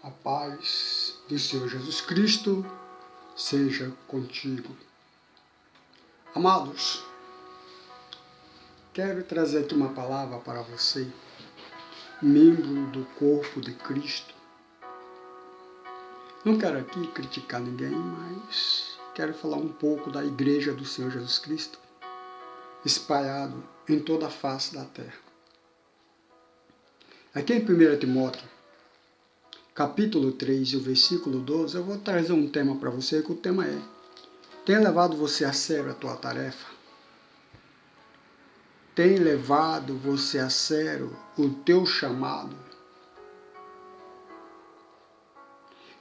A paz do Senhor Jesus Cristo seja contigo. Amados, quero trazer aqui uma palavra para você, membro do corpo de Cristo. Não quero aqui criticar ninguém, mas quero falar um pouco da Igreja do Senhor Jesus Cristo, espalhado em toda a face da terra. Aqui em 1 Timóteo, capítulo 3 e o versículo 12, eu vou trazer um tema para você, que o tema é: tem levado você a sério a tua tarefa? Tem levado você a sério o teu chamado?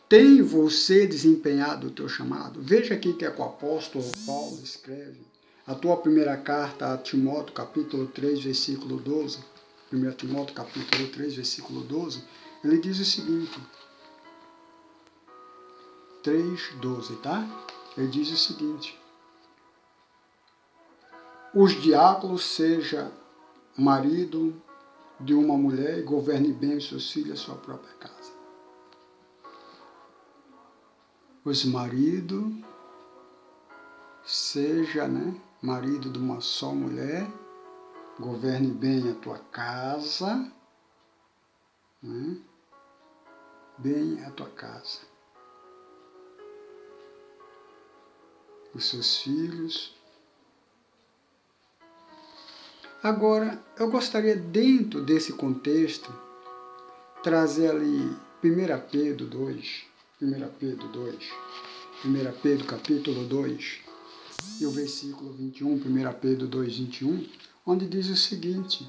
Tem você desempenhado o teu chamado? Veja aqui que é que o apóstolo Paulo escreve a tua primeira carta a Timóteo, capítulo 3, versículo 12. 1 Timóteo, capítulo 3, versículo 12, ele diz o seguinte, 3:12, tá? Ele diz o seguinte: os diáconos seja marido de uma mulher e governe bem os seus filhos e a sua própria casa. Os maridos seja, marido de uma só mulher, governe bem a tua casa, bem a tua casa, os seus filhos. Agora, eu gostaria, dentro desse contexto, trazer ali 1 Pedro 2, 1 Pedro capítulo 2, e o versículo 21, 1 Pedro 2, 21, onde diz o seguinte: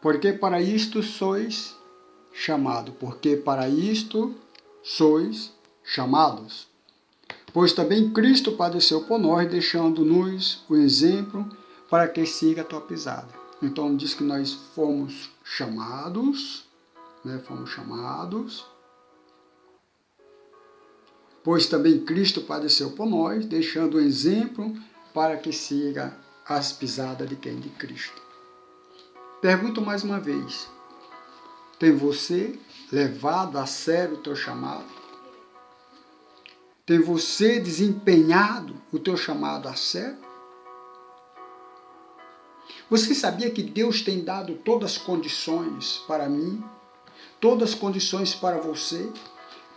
porque para isto sois chamados, pois também Cristo padeceu por nós, deixando-nos o exemplo para que siga a tua pisada. Então diz que nós fomos chamados, pois também Cristo padeceu por nós, deixando o exemplo para que siga as pisadas de quem? De Cristo. Pergunto mais uma vez: tem você levado a sério o teu chamado? Tem você desempenhado o teu chamado a sério? Você sabia que Deus tem dado todas as condições para mim, todas as condições para você,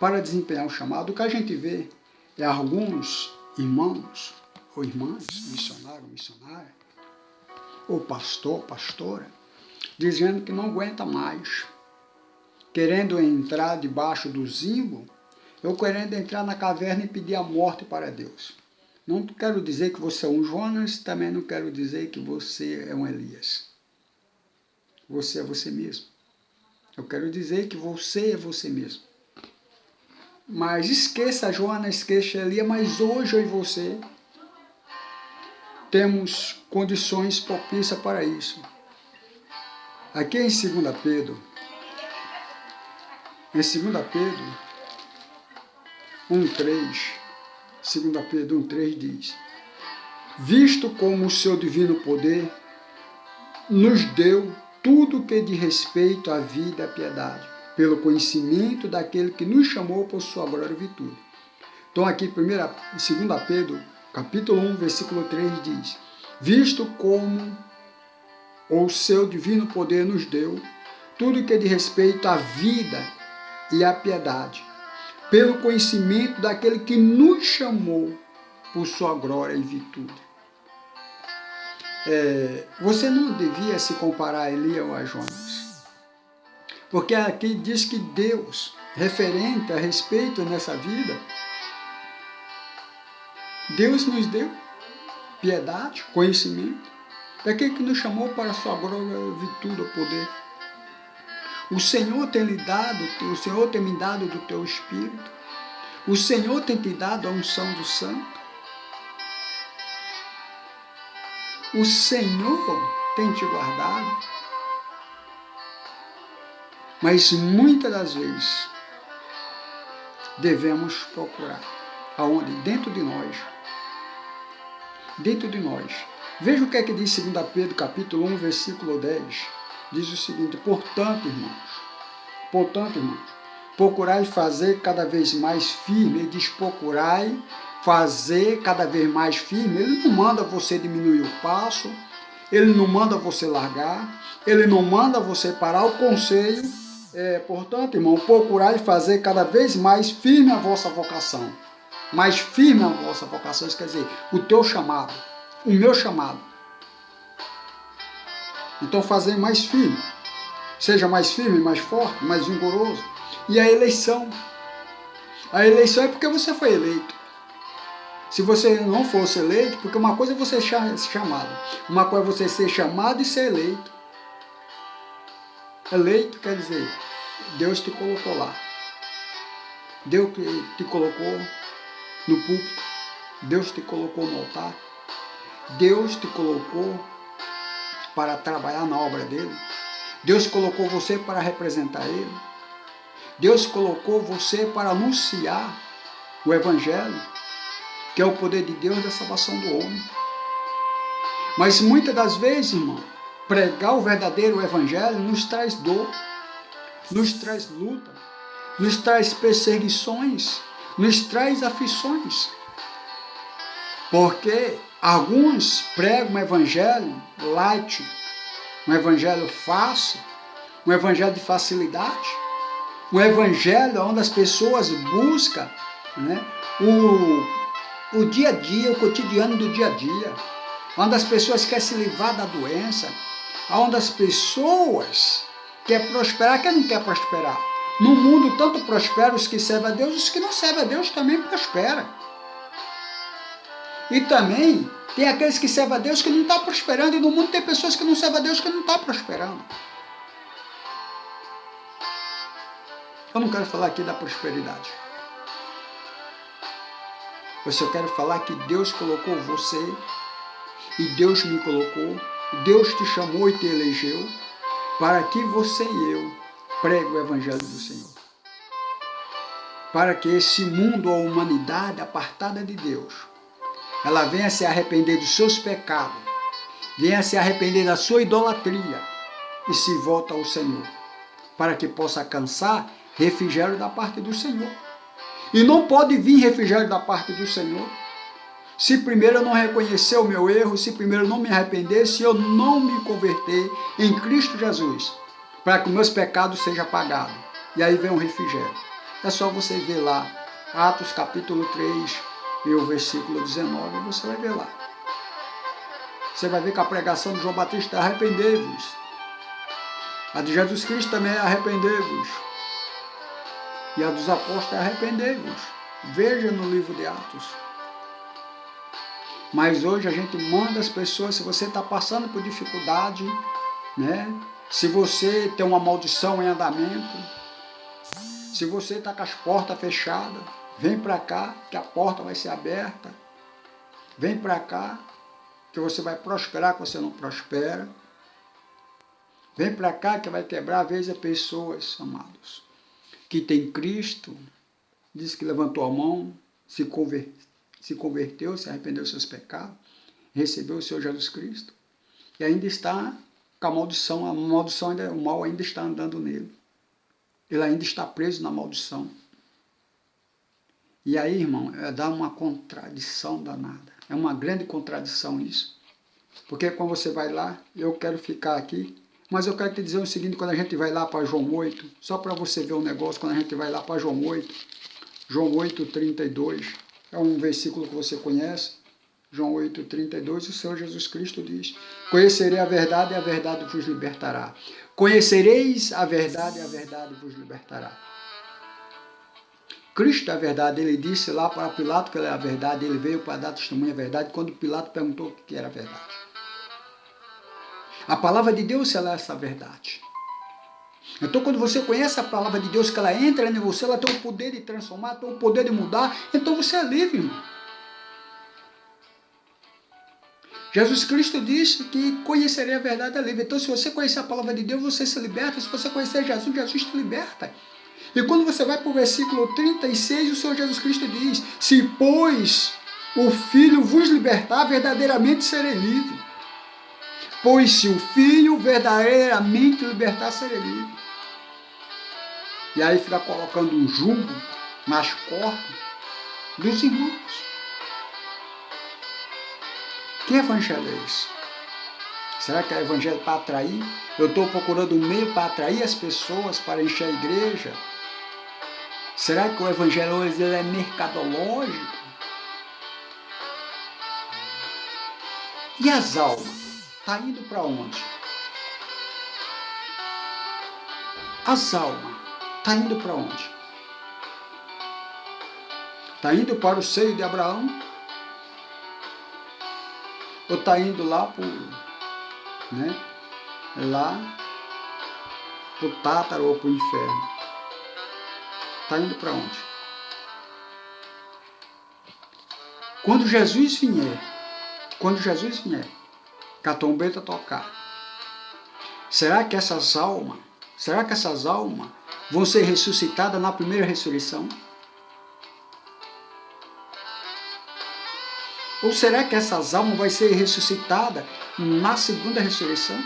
para desempenhar o chamado? O que a gente vê é alguns irmãos ou irmãs, missionária, ou pastor, pastora, dizendo que não aguenta mais, querendo entrar debaixo do zimbo, ou querendo entrar na caverna e pedir a morte para Deus. Não quero dizer que você é um Jonas, também não quero dizer que você é um Elias. Você é você mesmo. Eu quero dizer que você é você mesmo. Mas esqueça Jonas, esqueça Elias, mas hoje eu e você temos condições propícias para isso. Aqui em 2 Pedro, 1:3, 2 Pedro 1:3 diz: visto como o seu divino poder nos deu tudo que diz respeito à vida e à piedade, pelo conhecimento daquele que nos chamou por sua glória e virtude. Então aqui, 2 Pedro, capítulo 1, versículo 3 diz: visto como o seu divino poder nos deu tudo que diz respeito à vida e à piedade, pelo conhecimento daquele que nos chamou por sua glória e virtude. Você não devia se comparar a Elias ou a Jonas, porque aqui diz que Deus, referente a respeito nessa vida, Deus nos deu piedade, conhecimento, daquele que nos chamou para a sua glória, virtude, o poder. O Senhor tem me dado do teu Espírito, o Senhor tem te dado a unção do Santo, o Senhor tem te guardado, mas muitas das vezes devemos procurar aonde? Dentro de nós. Veja o que é que diz 2 Pedro capítulo 1, versículo 10. Diz o seguinte: portanto, irmãos, procurai fazer cada vez mais firme. Ele diz procurai fazer cada vez mais firme. Ele não manda você diminuir o passo, ele não manda você largar, ele não manda você parar o conselho. Portanto, irmão, procurai fazer cada vez mais firme a vossa vocação. Mais firme a vossa vocação, isso quer dizer, o teu chamado, o meu chamado. Então, fazer mais firme. Seja mais firme, mais forte, mais vigoroso. E a eleição. A eleição é porque você foi eleito. Se você não fosse eleito, porque uma coisa é você ser chamado, uma coisa é você ser chamado e ser eleito. Eleito quer dizer, Deus te colocou lá. Deus te colocou no púlpito. Deus te colocou no altar. Deus te colocou para trabalhar na obra dele. Deus colocou você para representar ele. Deus colocou você para anunciar o Evangelho, que é o poder de Deus da salvação do homem. Mas muitas das vezes, irmão, pregar o verdadeiro Evangelho nos traz dor, nos traz luta, nos traz perseguições, nos traz aflições. Porque alguns pregam um Evangelho light, um Evangelho fácil, um Evangelho de facilidade, um Evangelho onde as pessoas buscam, né, o dia a dia, o cotidiano do dia a dia, onde as pessoas querem se livrar da doença, onde as pessoas querem prosperar, quem não quer prosperar? No mundo, tanto prosperam os que servem a Deus, os que não servem a Deus também prosperam. E também tem aqueles que servem a Deus que não estão prosperando, e no mundo tem pessoas que não servem a Deus que não estão prosperando. Eu não quero falar aqui da prosperidade. Eu só quero falar que Deus colocou você, e Deus me colocou, Deus te chamou e te elegeu, para que você e eu pregue o Evangelho do Senhor. Para que esse mundo, a humanidade apartada de Deus, ela venha se arrepender dos seus pecados, venha se arrepender da sua idolatria e se volta ao Senhor, para que possa alcançar refrigério da parte do Senhor. E não pode vir refrigério da parte do Senhor se primeiro eu não reconhecer o meu erro, se primeiro eu não me arrepender, se eu não me converter em Cristo Jesus, para que meus pecados sejam apagados. E aí vem o refrigério. É só você ver lá, Atos capítulo 3 e o versículo 19, você vai ver lá. Você vai ver que a pregação de João Batista é arrependei-vos. A de Jesus Cristo também é arrependei-vos. E a dos apóstolos é arrependei-vos. Veja no livro de Atos. Mas hoje a gente manda as pessoas, se você está passando por dificuldade, né? Se você tem uma maldição em andamento, se você está com as portas fechadas, vem para cá que a porta vai ser aberta. Vem para cá que você vai prosperar, que você não prospera. Vem para cá que vai quebrar, às vezes, pessoas, amados, que tem Cristo, diz que levantou a mão, se converteu, se arrependeu dos seus pecados, recebeu o Senhor Jesus Cristo, e ainda está com a maldição ainda, o mal ainda está andando nele. Ele ainda está preso na maldição. E aí, irmão, dá uma contradição danada. É uma grande contradição isso. Porque quando você vai lá, eu quero ficar aqui, mas eu quero te dizer o seguinte, quando a gente vai lá para João 8, só para você ver o negócio, quando a gente vai lá para João 8, João 8:32, é um versículo que você conhece, João 8:32, o Senhor Jesus Cristo diz, conhecerei a verdade e a verdade vos libertará. Conhecereis a verdade e a verdade vos libertará. Cristo é a verdade, ele disse lá para Pilato que ele é a verdade, ele veio para dar testemunho da verdade, quando Pilato perguntou o que era a verdade. A palavra de Deus, ela é essa verdade. Então, quando você conhece a palavra de Deus, que ela entra em você, ela tem o poder de transformar, tem o poder de mudar, então você é livre, irmão. Jesus Cristo disse que conhecerei a verdade é livre. Então, se você conhecer a palavra de Deus, você se liberta. Se você conhecer Jesus, Jesus te liberta. E quando você vai para o versículo 36, o Senhor Jesus Cristo diz, se, pois, o Filho vos libertar, verdadeiramente serei livre. Pois se o Filho verdadeiramente libertar, serei livre. E aí fica colocando um jugo nas costas dos irmãos. Que evangelho é esse? Será que é evangelho para atrair? Eu estou procurando um meio para atrair as pessoas para encher a igreja? Será que o evangelho hoje é mercadológico? E as almas? Está indo para onde? As almas está indo para onde? Está indo para o seio de Abraão? Ou está indo lá para o Tártaro ou para o inferno? Está indo para onde? Quando Jesus vier, que a trombeta tocar, será que essas almas vão ser ressuscitadas na primeira ressurreição? Ou será que essas almas vão ser ressuscitadas na segunda ressurreição?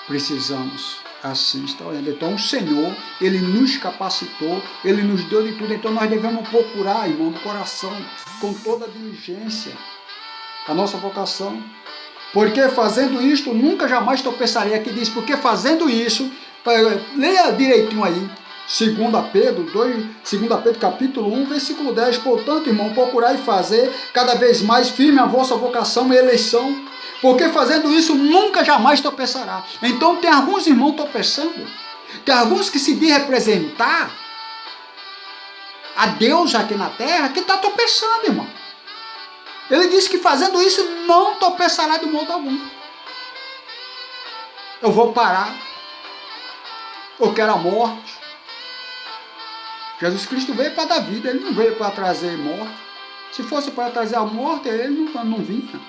Precisamos assim estar olhando. Então o Senhor, Ele nos capacitou, Ele nos deu de tudo. Então nós devemos procurar, irmão, do coração, com toda a diligência, a nossa vocação. Porque fazendo isto, nunca jamais tropeçarei. Aqui diz, porque fazendo isso, leia direitinho aí, 2 Pedro capítulo 1, versículo 10. Portanto, irmão, procurai fazer cada vez mais firme a vossa vocação e eleição, porque fazendo isso nunca jamais tropeçará. Então tem alguns irmãos tropeçando, tem alguns que se diz representar a Deus aqui na terra, que está tropeçando, irmão. Ele diz que fazendo isso não tropeçará de modo algum. Eu vou parar, eu quero a morte. Jesus Cristo veio para dar vida, Ele não veio para trazer morte. Se fosse para trazer a morte, Ele não vinha.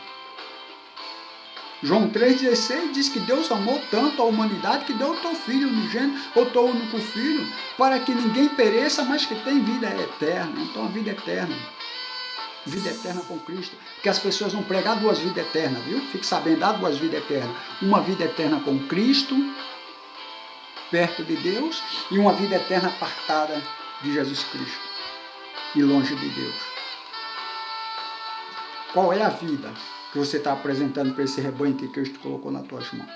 João 3,16 diz que Deus amou tanto a humanidade que deu o teu Filho unigênito, ou teu único Filho, para que ninguém pereça, mas que tenha vida eterna. Então a vida eterna com Cristo, porque as pessoas não pregam duas vidas eternas, viu? Fique sabendo, há duas vidas eternas. Uma vida eterna com Cristo, perto de Deus, e uma vida eterna apartada de Jesus Cristo e longe de Deus. Qual é a vida que você está apresentando para esse rebanho que Cristo colocou nas tuas mãos?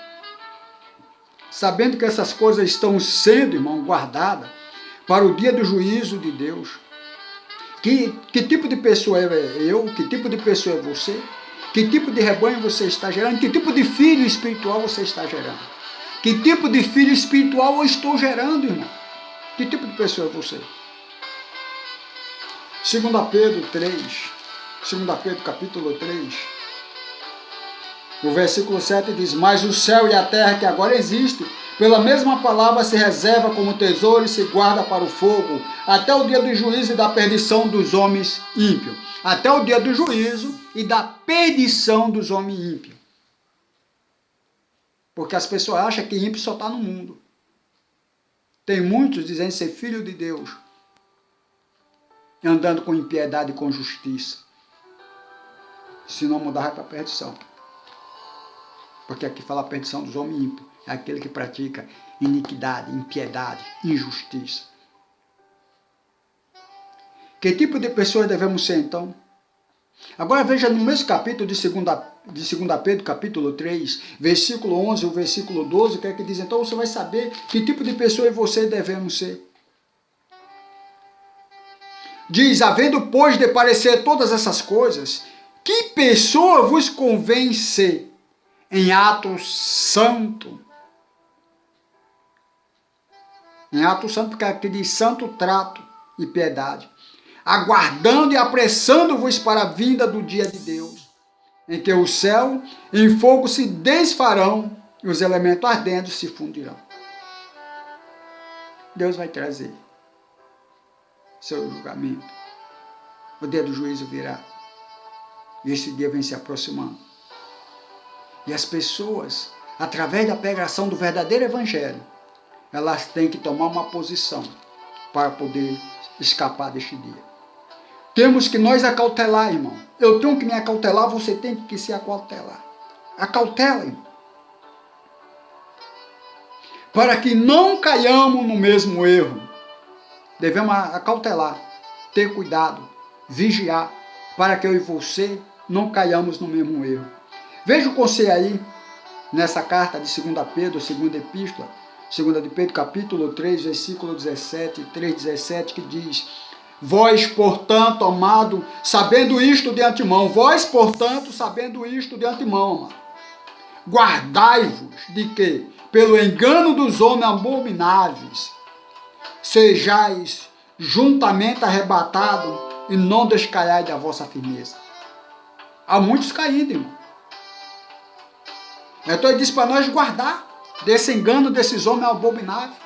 Sabendo que essas coisas estão sendo, irmão, guardadas para o dia do juízo de Deus. Que tipo de pessoa é eu? Que tipo de pessoa é você? Que tipo de rebanho você está gerando? Que tipo de filho espiritual você está gerando? Que tipo de filho espiritual eu estou gerando, irmão? Que tipo de pessoa é você? 2 Pedro capítulo 3, o versículo 7 diz, mas o céu e a terra que agora existem, pela mesma palavra se reserva como tesouro e se guarda para o fogo, até o dia do juízo e da perdição dos homens ímpios. Até o dia do juízo e da perdição dos homens ímpios. Porque as pessoas acham que ímpio só está no mundo. Tem muitos dizendo ser filho de Deus, andando com impiedade e com justiça. Se não mudar, vai para a perdição. Porque aqui fala a perdição dos homens ímpios. É aquele que pratica iniquidade, impiedade, injustiça. Que tipo de pessoas devemos ser, então? Agora veja no mesmo capítulo de 2 Pedro, capítulo 3, versículo 11, o versículo 12, o que é que diz? Então você vai saber que tipo de pessoa você devemos ser. Diz, havendo, pois, de parecer todas essas coisas, que pessoa vos convém ser em ato santo? Em ato santo, porque aqui diz santo trato e piedade. Aguardando e apressando-vos para a vinda do dia de Deus, em que o céu em fogo se desfarão e os elementos ardendo se fundirão. Deus vai trazer seu julgamento. O dia do juízo virá. E esse dia vem se aproximando. E as pessoas, através da pregação do verdadeiro evangelho, elas têm que tomar uma posição para poder escapar deste dia. Temos que nós acautelar, irmão. Eu tenho que me acautelar, você tem que se acautelar. Acautela, irmão. para que não caiamos no mesmo erro. Devemos acautelar, ter cuidado, vigiar, para que eu e você não caiamos no mesmo erro. Veja o conselho aí, nessa carta de 2 Pedro, segunda epístola, 2 de Pedro, capítulo 3, versículo 17, 3:17, que diz: vós, portanto, amado, sabendo isto de antemão, amado, guardai-vos de que, pelo engano dos homens abomináveis, sejais juntamente arrebatados e não descaiais da vossa firmeza. Há muitos caindo, irmão. Então ele diz para nós guardar desse engano desses homens abomináveis.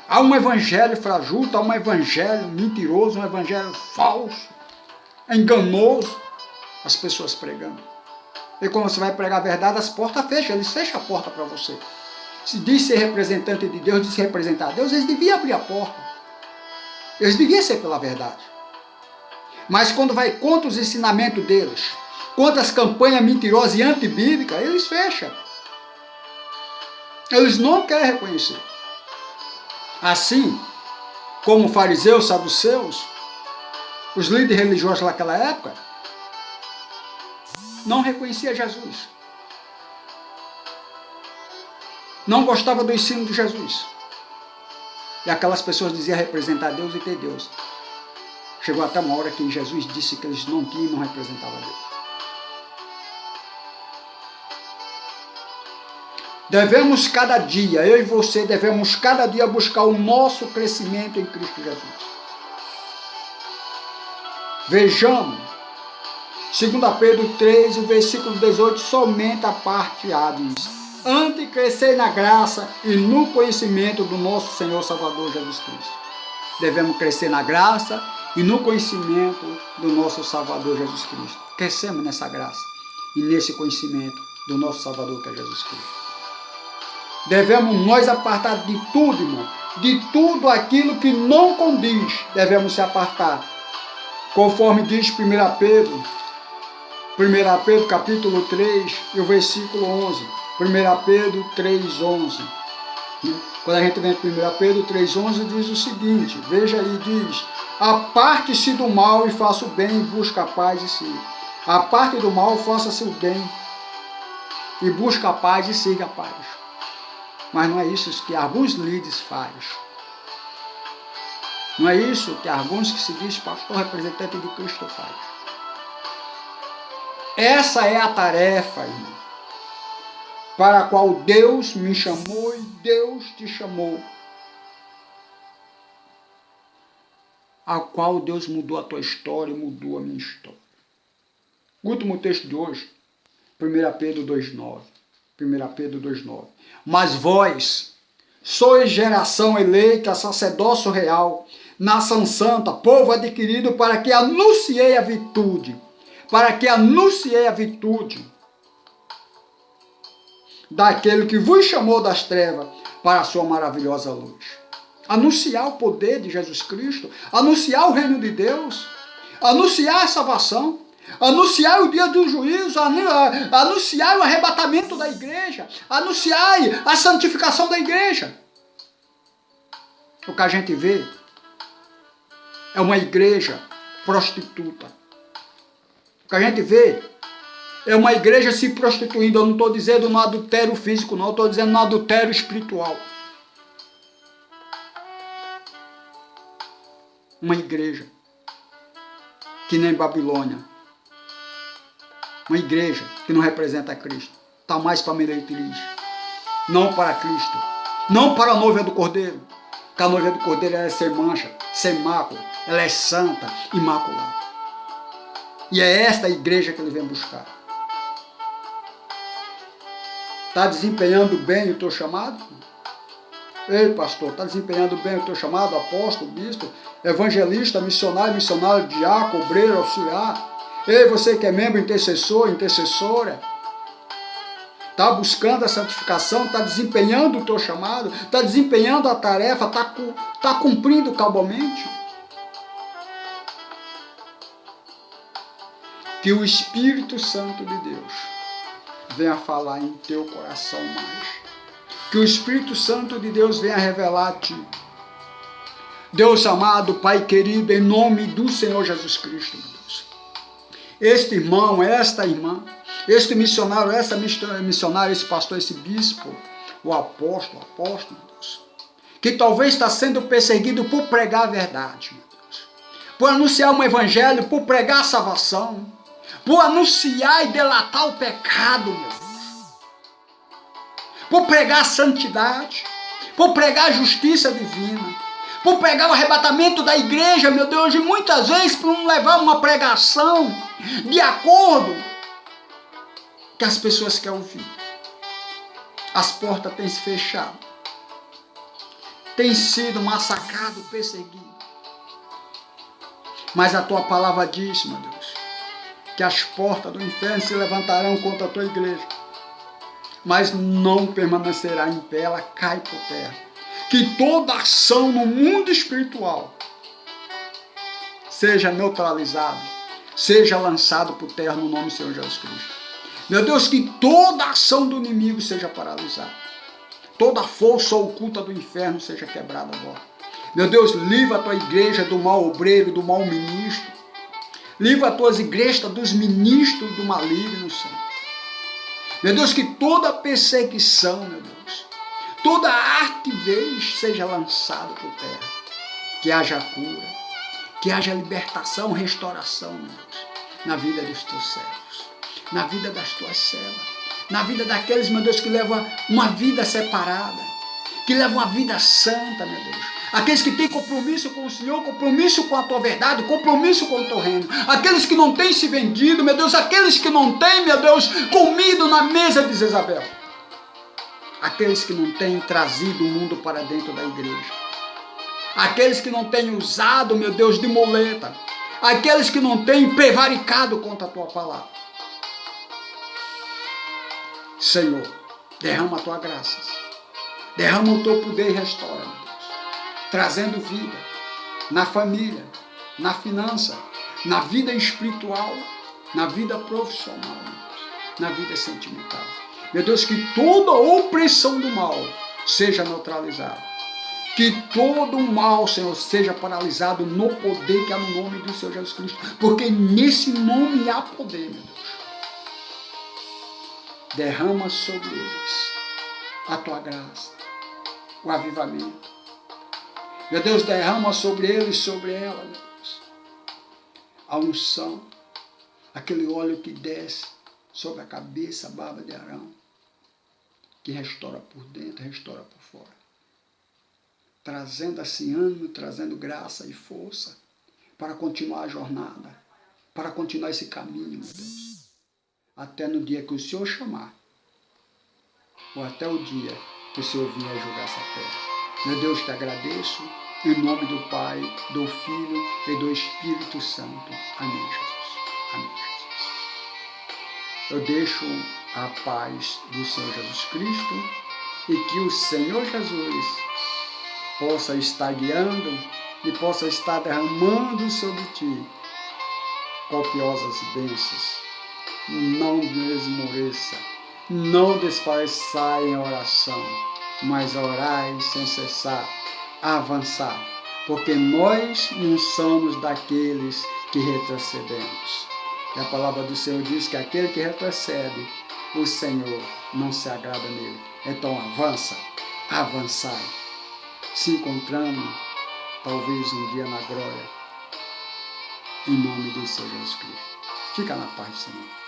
Há um evangelho frajuto, há um evangelho mentiroso, um evangelho falso, enganoso, as pessoas pregando. E quando você vai pregar a verdade, as portas fecham, eles fecham a porta para você. Se diz ser representante de Deus, diz representar a Deus, eles deviam abrir a porta. Eles deviam ser pela verdade. Mas quando vai contra os ensinamentos deles, contra as campanhas mentirosas e antibíblicas, eles fecham. Eles não querem reconhecer. Assim como fariseus, saduceus, os líderes religiosos naquela época, não reconhecia Jesus. Não gostava do ensino de Jesus. E aquelas pessoas diziam representar Deus e ter Deus. Chegou até uma hora que Jesus disse que eles não tinham e não representavam Deus. Devemos cada dia, eu e você, devemos cada dia buscar o nosso crescimento em Cristo Jesus. Vejamos, 2 Pedro 3, o versículo 18, somente a parte A diz: antes crescer na graça e no conhecimento do nosso Senhor Salvador Jesus Cristo. Devemos crescer na graça e no conhecimento do nosso Salvador Jesus Cristo. Crescemos nessa graça e nesse conhecimento do nosso Salvador, que é Jesus Cristo. Devemos nós apartar de tudo, irmão, de tudo aquilo que não condiz, devemos se apartar. Conforme diz 1 Pedro capítulo 3 e o versículo 11. 1 Pedro 3:11. Quando a gente vem para 1 Pedro 3:11, diz o seguinte, veja aí, diz: aparte-se do mal e faça o bem e busca a paz de si. Aparte do mal, faça-se o bem e busca a paz e siga a paz. Mas não é isso que alguns líderes fazem. Não é isso que alguns que se diz pastor representante de Cristo fazem. Essa é a tarefa, irmão, para a qual Deus me chamou e Deus te chamou. A qual Deus mudou a tua história e mudou a minha história. O último texto de hoje, 1 Pedro 2:9. 1 Pedro 2:9. Mas vós sois geração eleita, sacerdócio real, nação santa, povo adquirido, para que anunciei a virtude. Para que anunciei a virtude daquele que vos chamou das trevas para a sua maravilhosa luz. Anunciar o poder de Jesus Cristo, anunciar o reino de Deus, anunciar a salvação, anunciar o dia do juízo, anunciar o arrebatamento da igreja, anunciar a santificação da igreja. O que a gente vê é uma igreja prostituta. O que a gente vê é uma igreja se prostituindo. Eu não estou dizendo no adultério físico, não. Eu estou dizendo no adultério espiritual. Uma igreja que nem Babilônia. Uma igreja que não representa Cristo. Está mais para a meretriz. Não para Cristo. Não para a noiva do Cordeiro. Porque a noiva do Cordeiro ela é sem mancha, sem mácula. Ela é santa, imaculada. E é esta a igreja que ele vem buscar. Está desempenhando bem o teu chamado? Ei, pastor, está desempenhando bem o teu chamado? Apóstolo, bispo, evangelista, missionário, diácono, obreiro, auxiliar. Ei, você que é membro, intercessor, intercessora. Está buscando a santificação, está desempenhando o teu chamado, está desempenhando a tarefa, está cumprindo cabalmente. Que o Espírito Santo de Deus venha falar em teu coração mais. Que o Espírito Santo de Deus venha revelar a ti. Deus amado, Pai querido, em nome do Senhor Jesus Cristo, meu Deus. Este irmão, esta irmã, este missionário, essa missionária, esse pastor, esse bispo, o apóstolo, meu Deus, que talvez está sendo perseguido por pregar a verdade, meu Deus, por anunciar um evangelho, por pregar a salvação, por anunciar e delatar o pecado, meu Deus, por pregar a santidade, por pregar a justiça divina, por pregar o arrebatamento da igreja, meu Deus, e muitas vezes por não levar uma pregação de acordo que as pessoas querem ouvir. As portas têm se fechado, tem sido massacrado, perseguido. Mas a tua palavra diz, meu Deus, que as portas do inferno se levantarão contra a tua igreja, mas não permanecerá em pé, ela cai por terra. Que toda ação no mundo espiritual seja neutralizada, seja lançado por terra no nome do Senhor Jesus Cristo. Meu Deus, que toda ação do inimigo seja paralisada, toda força oculta do inferno seja quebrada agora. Meu Deus, livra a tua igreja do mau obreiro, do mau ministro. Livra as tuas igrejas dos ministros do maligno, Senhor. Meu Deus, que toda perseguição, meu Deus, toda artivez seja lançada por terra. Que haja cura, que haja libertação, restauração, meu Deus, na vida dos teus servos, na vida das tuas servas, na vida daqueles, meu Deus, que levam uma vida separada, que levam uma vida santa, meu Deus. Aqueles que têm compromisso com o Senhor, compromisso com a tua verdade, compromisso com o teu reino. Aqueles que não têm se vendido, meu Deus, aqueles que não têm, meu Deus, comido na mesa de Jezabel. Aqueles que não têm trazido o mundo para dentro da igreja. Aqueles que não têm usado, meu Deus, de muleta. Aqueles que não têm prevaricado contra a tua palavra. Senhor, derrama a tua graça. Derrama o teu poder e restaura, meu Deus. Trazendo vida na família, na finança, na vida espiritual, na vida profissional, meu Deus, na vida sentimental. Meu Deus, que toda opressão do mal seja neutralizada. Que todo o mal, Senhor, seja paralisado no poder que há no nome do Senhor Jesus Cristo. Porque nesse nome há poder, meu Deus. Derrama sobre eles a tua graça, o avivamento. Meu Deus, derrama sobre eles, sobre ela, meu Deus, a unção, aquele óleo que desce sobre a cabeça, a barba de Arão, que restaura por dentro, restaura por fora, trazendo assim ânimo, trazendo graça e força para continuar a jornada, para continuar esse caminho, meu Deus, até no dia que o Senhor chamar, ou até o dia que o Senhor vier julgar essa terra. Meu Deus, te agradeço, em nome do Pai, do Filho e do Espírito Santo. Amém, Jesus. Amém, Jesus. Eu deixo a paz do Senhor Jesus Cristo e que o Senhor Jesus possa estar guiando e possa estar derramando sobre ti copiosas bênçãos. Não desmoreça, não desfaleçai em oração, mas orai sem cessar, avançar, porque nós não somos daqueles que retrocedemos. E a palavra do Senhor diz que aquele que retrocede, o Senhor não se agrada nele. Então avança, avançai. Se encontramos, talvez um dia na glória, em nome do Senhor Jesus Cristo. Fica na paz do Senhor.